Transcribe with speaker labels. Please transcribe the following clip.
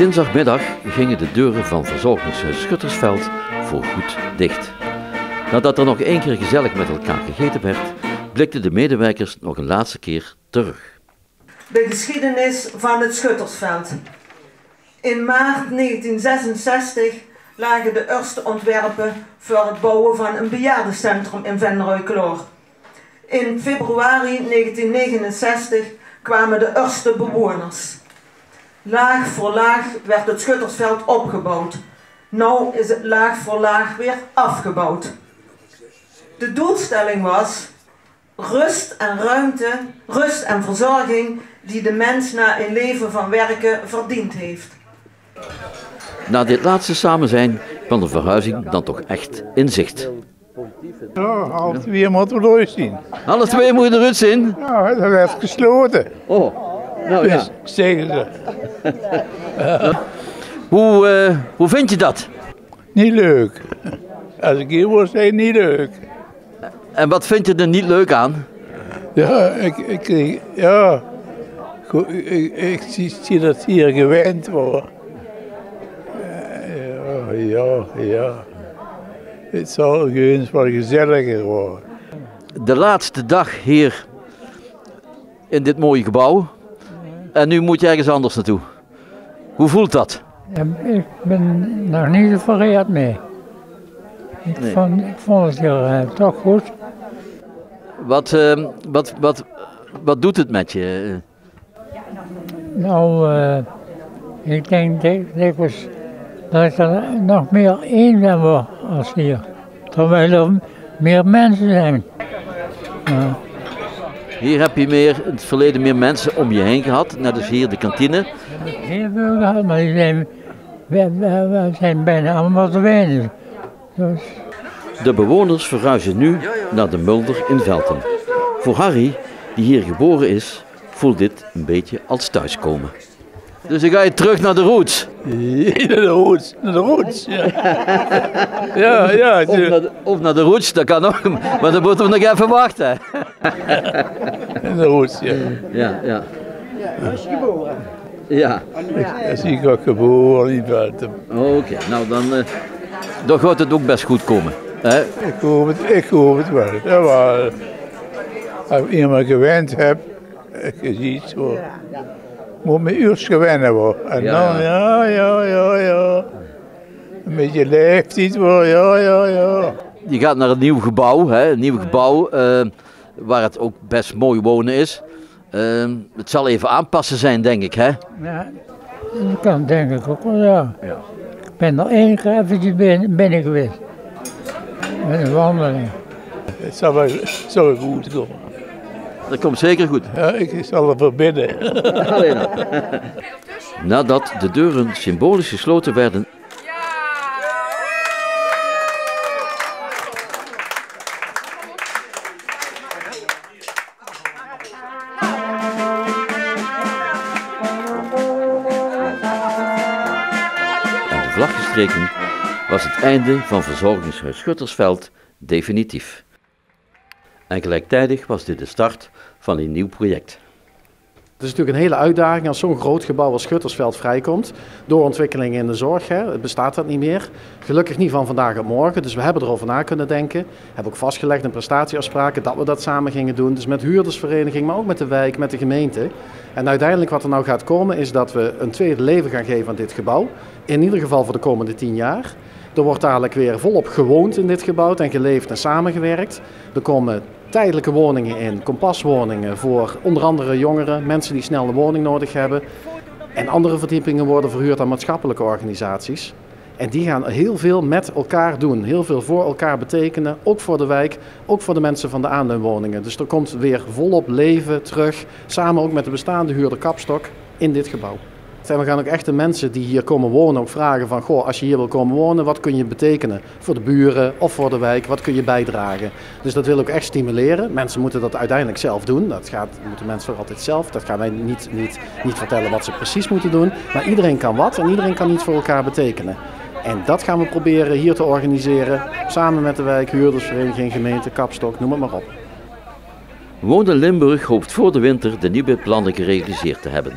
Speaker 1: Dinsdagmiddag gingen de deuren van verzorgingshuis Schuttersveld voorgoed dicht. Nadat er nog één keer gezellig met elkaar gegeten werd, blikten de medewerkers nog een laatste keer terug.
Speaker 2: De geschiedenis van het Schuttersveld. In maart 1966 lagen de eerste ontwerpen voor het bouwen van een bejaardencentrum in Venrooy-Kloor. In februari 1969 kwamen de eerste bewoners. Laag voor laag werd het Schuttersveld opgebouwd. Nu is het laag voor laag weer afgebouwd. De doelstelling was rust en ruimte, rust en verzorging die de mens na een leven van werken verdiend heeft.
Speaker 1: Na dit laatste samen zijn kwam de verhuizing dan toch echt in zicht.
Speaker 3: Ja, alle twee moeten we doorzien.
Speaker 1: Alle twee moet je eruit zien?
Speaker 3: Ja, dat werd gesloten.
Speaker 1: Oh, nou ja.
Speaker 3: Dus, zeggen ze.
Speaker 1: Hoe vind je dat?
Speaker 3: Niet leuk. Als ik hier was, zei niet leuk.
Speaker 1: En wat vind je er niet leuk aan?
Speaker 3: Ja, ik zie dat hier gewend wordt. Ja. Het zal eens wat gezelliger worden.
Speaker 1: De laatste dag hier in dit mooie gebouw. En nu moet je ergens anders naartoe. Hoe voelt dat?
Speaker 4: Ik ben nog niet tevreden mee. Ik vond het hier toch goed.
Speaker 1: Wat doet het met je?
Speaker 4: Nou, ik denk dikwijls dat ik er nog meer eenzaam word als hier. Terwijl er meer mensen zijn. Ja.
Speaker 1: Hier heb je in het verleden meer mensen om je heen gehad, net als hier de kantine.
Speaker 4: Heel veel gehad, maar we zijn bijna allemaal verdwenen. Dus.
Speaker 1: De bewoners verhuizen nu naar de Mulder in Velten. Voor Harry, die hier geboren is, voelt dit een beetje als thuiskomen. Dus dan ga je terug naar de roots.
Speaker 3: Naar de roots, ja. Ja.
Speaker 1: Of naar de roots, dat kan ook, maar dan moeten we nog even wachten.
Speaker 3: Naar de roots, ja.
Speaker 1: Ja.
Speaker 3: Ja, dat zie ik ook geboren in Velten.
Speaker 1: Oké, nou dan gaat het ook best goed komen. Hè?
Speaker 3: Ik hoop het wel. Ja, maar als ik iemand gewend heb, je ziet zo. Moet me eerst gewennen worden. En dan, ja. Een beetje leeftijd worden, ja.
Speaker 1: Je gaat naar een nieuw gebouw, hè? Een nieuw gebouw waar het ook best mooi wonen is. Het zal even aanpassen zijn, denk ik, hè?
Speaker 4: Ja, dat kan denk ik ook wel, ja. Ik ben er één keer eventjes binnen geweest. Met een wandeling.
Speaker 3: Het zal wel goed komen.
Speaker 1: Dat komt zeker goed.
Speaker 3: Ja, ik zal ervoor bidden.
Speaker 1: Nadat de deuren symbolisch gesloten werden, en de vlag gestreken, was het einde van verzorgingshuis Schuttersveld definitief. En gelijktijdig was dit de start van een nieuw project.
Speaker 5: Het is natuurlijk een hele uitdaging als zo'n groot gebouw als Schuttersveld vrijkomt. Door ontwikkelingen in de zorg, het bestaat dat niet meer. Gelukkig niet van vandaag op morgen, dus we hebben erover na kunnen denken. We hebben ook vastgelegd in prestatieafspraken dat we dat samen gingen doen. Dus met huurdersvereniging, maar ook met de wijk, met de gemeente. En uiteindelijk wat er nou gaat komen is dat we een tweede leven gaan geven aan dit gebouw. In ieder geval voor de komende 10 jaar. Er wordt dadelijk weer volop gewoond in dit gebouw en geleefd en samengewerkt. Er komen tijdelijke woningen in, kompaswoningen voor onder andere jongeren, mensen die snel een woning nodig hebben. En andere verdiepingen worden verhuurd aan maatschappelijke organisaties. En die gaan heel veel met elkaar doen, heel veel voor elkaar betekenen, ook voor de wijk, ook voor de mensen van de aanleunwoningen. Dus er komt weer volop leven terug, samen ook met de bestaande huurder Kapstok in dit gebouw. En we gaan ook echt de mensen die hier komen wonen ook vragen van, goh, als je hier wil komen wonen, wat kun je betekenen voor de buren of voor de wijk, wat kun je bijdragen? Dus dat wil ik ook echt stimuleren. Mensen moeten dat uiteindelijk zelf doen, moeten mensen voor altijd zelf, dat gaan wij niet vertellen wat ze precies moeten doen, maar iedereen kan wat en iedereen kan iets voor elkaar betekenen. En dat gaan we proberen hier te organiseren, samen met de wijk, huurdersvereniging, gemeente, Kapstok, noem het maar op.
Speaker 1: Wonen Limburg hoopt voor de winter de nieuwe plannen gerealiseerd te hebben.